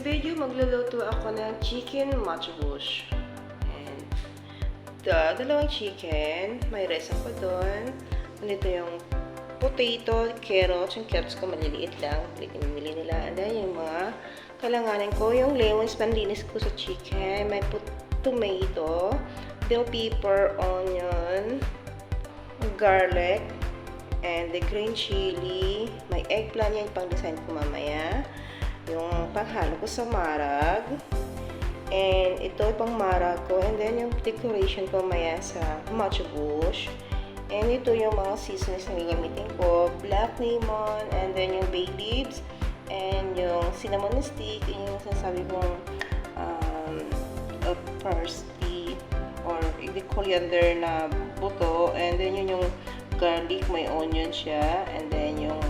video, magluluto ako ng chicken matchbush. And dalawang chicken, may rice ako doon. Nandito yung potato, carrots, yung carrots ko maliliit lang, pinili nila. And then yung mga kailanganin ko, yung lemons, panlinis ko sa chicken, may tomato, bell pepper, onion, garlic, and the green chili, may eggplant yan, pang design ko mamaya. Yung panghalo ko sa marag, and ito pang marag ko, and then yung decoration ko maya sa matchbush, and ito yung mga seasonings na gagamitin ko, black lemon, and then yung bay leaves, and yung cinnamon stick, yung sinasabi kong parsley or the coriander na buto, and then yun yung garlic, may onion siya, and then yung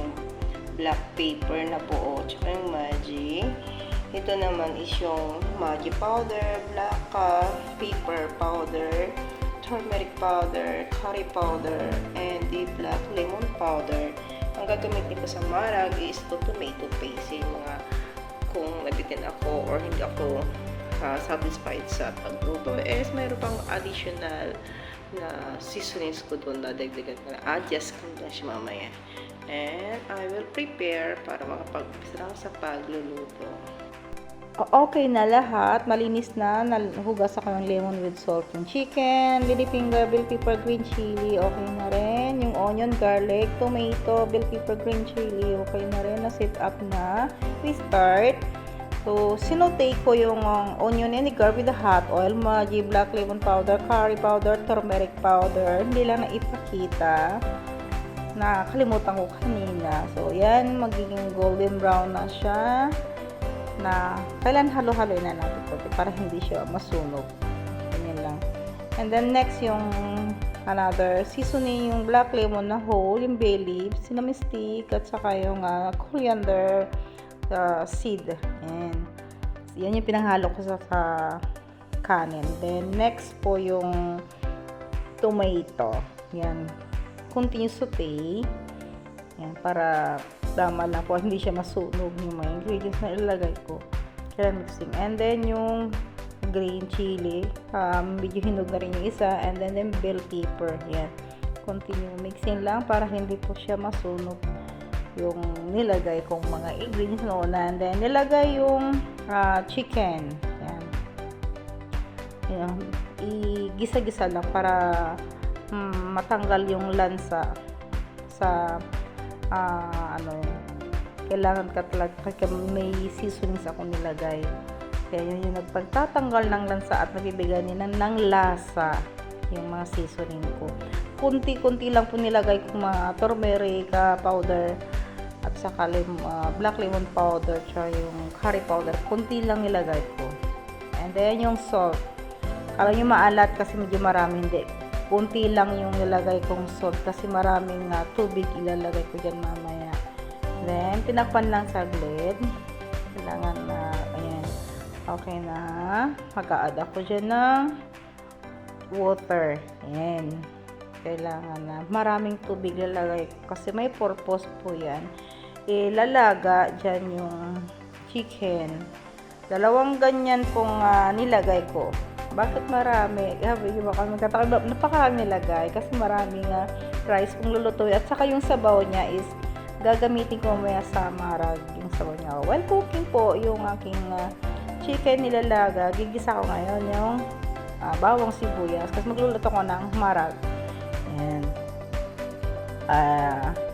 black pepper na buo, tsaka yung Maggi. Ito naman is yung Maggi powder, black pepper powder, turmeric powder, curry powder, and the black lemon powder. Ang gagamitin ko sa marag is to tomato paste. Yung mga kung nabitin ako or hindi ako satisfied sa pagluto, is mayroon pang additional na seasonings ko doon na dagdagan ko na. Adjust ko na siya mamaya. And I will prepare para makapag-umpisa lang sa pagluluto. Okay na lahat. Malinis na. Nahugas ako ng lemon with salt yung chicken, lady finger, bell pepper, green chili. Okay na rin. Yung onion, garlic, tomato, bell pepper, green chili. Okay na rin. Na-set up na. We start. So, sinote ko yung onion and garlic with the hot oil, Maggi, black lemon powder, curry powder, turmeric powder. Hindi lang na ipakita. Nakalimutan ko kanina. So, yan. Magiging golden brown na siya. Na kailan halo-haloy na natin ito para hindi siya masunog. Ganyan lang. And then, next yung another seasoning, yung black lemon na whole, yung bay leaves, cinnamon stick, at saka yung coriander seed. And yan yung pinanghalo ko sa kanin. Then, next po yung tomato. Yan. Kunting saute. Yan, para tama lang po, hindi siya masunog yung mga ingredients na ilalagay ko. Kaya mixing. And then, yung green chili, medyo hinog na rin yung isa. And then, bell pepper. Yan. Continue mixing lang para hindi po siya masunog yung nilagay kong mga ingredients na una. And then, nilagay yung chicken. Yan. Yan. Igisa-gisa lang para matanggal yung lansa sa kailangan ka talaga kasi may seasonings ako nilagay. Kaya yun yung nagpagtatanggal ng lansa at nabibigyan nila ng lasa yung mga seasoning ko. Kunti-kunti lang po nilagay ko mga turmeric powder at saka black lemon powder tsaka yung curry powder. Kunti lang nilagay ko. And then yung salt. Kala nyo maalat kasi medyo marami, hindi. Kunti lang yung nilagay kong salt kasi maraming tubig ilalagay ko dyan mamaya. Then, tinakpan lang saglit. Kailangan na, ayan, okay na. Mag-a-add ako dyan ng water. Ayan. Kailangan na. Maraming tubig ilalagay ko kasi may purpose po yan. Ilalaga dyan yung chicken. Dalawang ganyan pong nilagay ko. Bakit marami? Napakarami nilagay kasi maraming rice kung lulutuin. At saka yung sabaw niya is gagamitin ko mamaya sa marag yung sabaw niya. While cooking po yung aking chicken nilalaga, gigisa ko ngayon yung bawang sibuyas kasi magluluto ko ng marag. And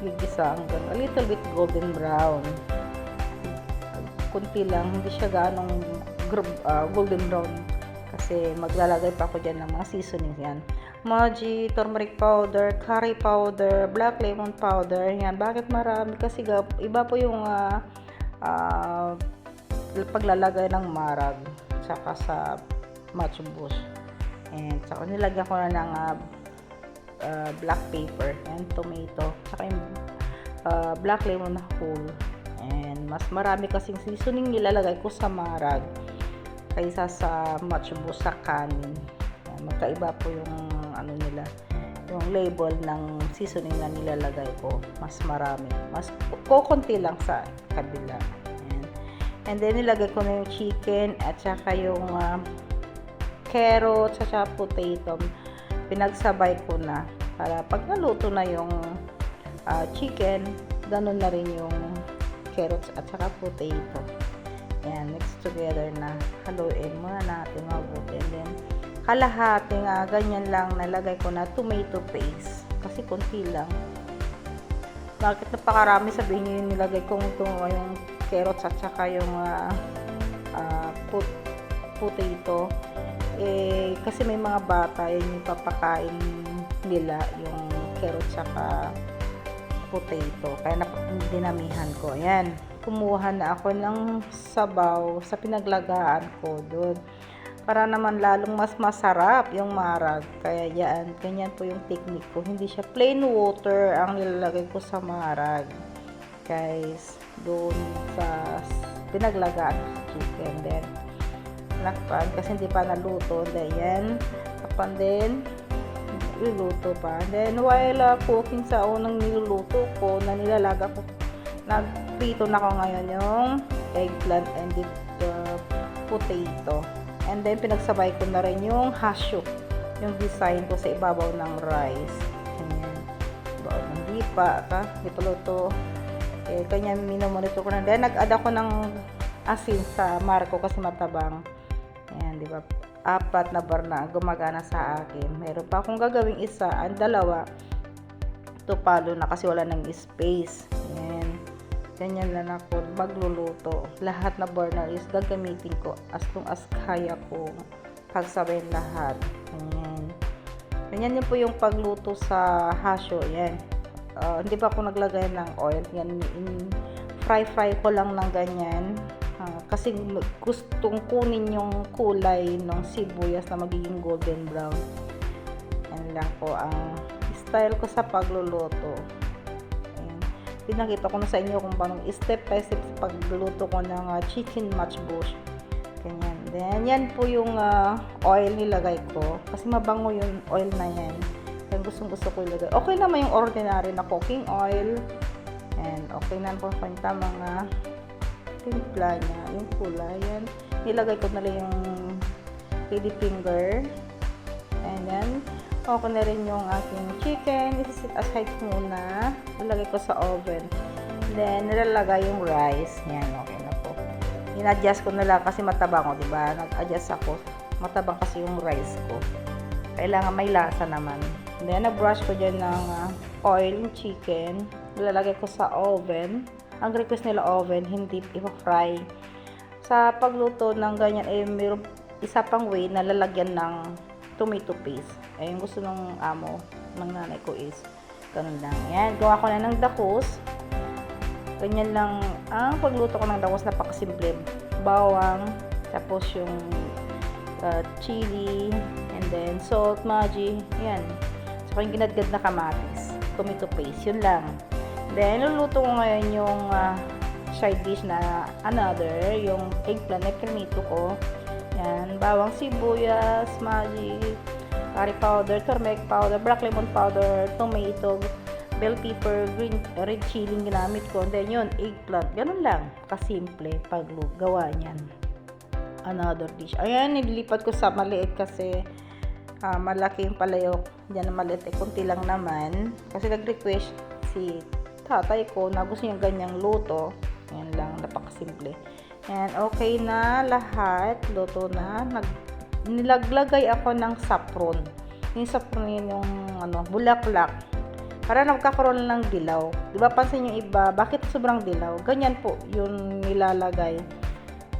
gigisa hanggang a little bit golden brown. Kunti lang, hindi siya ganong golden brown. Kasi maglalagay pa ako dyan ng mga seasonings yan. Maggi, turmeric powder, curry powder, black lemon powder. Yan. Bakit marami? Kasi iba po yung paglalagay ng marag saka sa matchbush. And saka nilagyan ko na ng black pepper and tomato. Saka yung black lemon na whole. And mas marami kasing seasoning nilalagay ko sa marag kaysa sa matchbush sa kanin. Magkaiba po yung nila, yung label ng seasoning na nilalagay ko. Mas marami. Mas kukunti lang sa kabila. And then, nilagay ko na yung chicken at saka yung carrots at saka potato. Pinagsabay ko na para pag naluto na yung chicken, ganun na rin yung carrots at saka potato. Ayan, mix together na. Haluin muna natin mabuti. And then, kalahati nga, ganyan lang, nalagay ko na tomato paste. Kasi konti lang. Bakit napakarami, sabihin nyo yung nilagay kong yung carrots at saka yung potato. Kasi may mga bata, yun yung papakain nila, yung carrots at saka potato. Kaya dinamihan ko. Ayan. Kumuha na ako ng sabaw sa pinaglagaan ko doon. Para naman lalong mas masarap yung marag. Kaya yan, ganyan po yung technique ko. Hindi siya plain water ang nilalagay ko sa marag. Guys, doon sa pinaglagaan ko sa chicken. Then, lakpan kasi hindi pa naluto. Then, yan. Lakpan din. Iluluto pa. Then, while cooking sa unang niluluto ko, na nilalaga ko, nagprito na ko ngayon yung eggplant and the potato. And then, pinagsabay ko na rin yung hasyo, yung design ko sa ibabaw ng rice. Ganyan. Hindi pa, hindi pa luto. Kanya minimonito ko na. Then, nag-add ako ng asin sa marko kasi matabang. Ayan, di ba? 4 na bar na gumagana sa akin. Mayroon pa akong gagawing isa. Ang dalawa, ito palo na kasi wala ng space. Ayan. Ganyan lang ako magluluto. Lahat na burner is gagamitin ko as long as kaya ko pagsabayin lahat. Ganyan. Ganyan yun po yung pagluto sa hasyo. Yan. Hindi pa ako naglagay ng oil. Yan. Fry ko lang ng ganyan. Kasi gustong kunin yung kulay ng sibuyas na magiging golden brown. Yan lang po ang style ko sa pagluluto. Pinakita ko na sa inyo kung paano step by step sa pagluluto ko ng chicken matchbox. Ganyan. Then, yan po yung oil nilagay ko. Kasi mabango yung oil na yan. Kaya gusto ko ilagay. Okay naman yung ordinary na cooking oil. And okay na po yung mga timpla niya. Yung kulay. Yan. Nilagay ko na lang yung lady finger. And then, okay na rin yung aking chicken. Isi-set aside muna. Nilagay ko sa oven. Then, nilalagay yung rice. Yan, okay na po. In-adjust ko na lang kasi matabang ko, diba? Nag-adjust ako. Matabang kasi yung rice ko. Kailangan may lasa naman. Then, nag-brush ko dyan ng oil yung chicken. Nilalagay ko sa oven. Ang request nila oven, hindi ipa-fry. Sa pagluto ng ganyan, mayroon isa pang way na lalagyan ng tomato paste. Yung gusto ng amo, ng nanay ko is ganun lang. Yan, gawa ko na ng dakos. Ganyan lang ang pagluto ko ng dakos, napakasimple. Bawang, tapos yung chili, and then salt, magi, yan. Saka yung ginadgad na kamatis, tomato paste, yun lang. Then, luluto ko ngayon yung side dish na another, yung eggplant na pinito ko. Yan, bawang sibuyas, magi, curry powder, turmeric powder, black lemon powder, tomato, bell pepper, red chili ginamit ko. Then yun, eggplant. Ganun lang. Kasimple paggawa niyan. Another dish. Ayan, nililipat ko sa maliit kasi malaki yung palayok. Diyan na maliit. Kunti lang naman. Kasi nag-request si tatay ko na gusto niya ganyang luto. Ayan lang. Napakasimple. Ayan, okay na lahat. Luto na. Nilaglagay ako ng saffron. Yung saffron yun yung bulaklak. Para nagkakaroon ng dilaw. Diba pansin yung iba, bakit sobrang dilaw? Ganyan po yung nilalagay.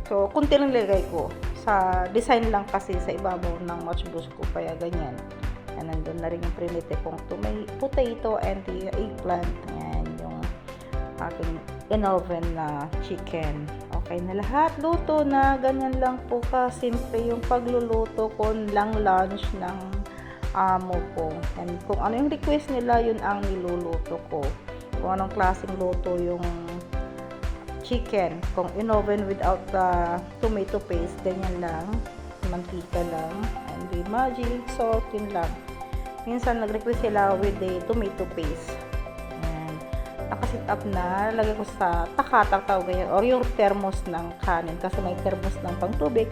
So, kunti lang nilagay ko. Sa design lang kasi sa ibabaw ng matchbox ko. Kaya ganyan. Yan, nandun na rin yung prinite kong potato and the eggplant. Yan, yung aking in-oven na chicken. Okay na lahat. Luto na. Ganyan lang po kasimple yung pagluluto ko lang lunch ng amo ko. And kung ano yung request nila, yun ang niluluto ko. Kung anong klaseng luto yung chicken. Kung in-oven without the tomato paste, ganyan lang. Mantika lang. And the magic salt, yun lang. Minsan nag-request sila with the tomato paste. And nakasit up na, lagay ko sa takatak tawag ganyan, or yung thermos ng kanin kasi may thermos ng pang tubig.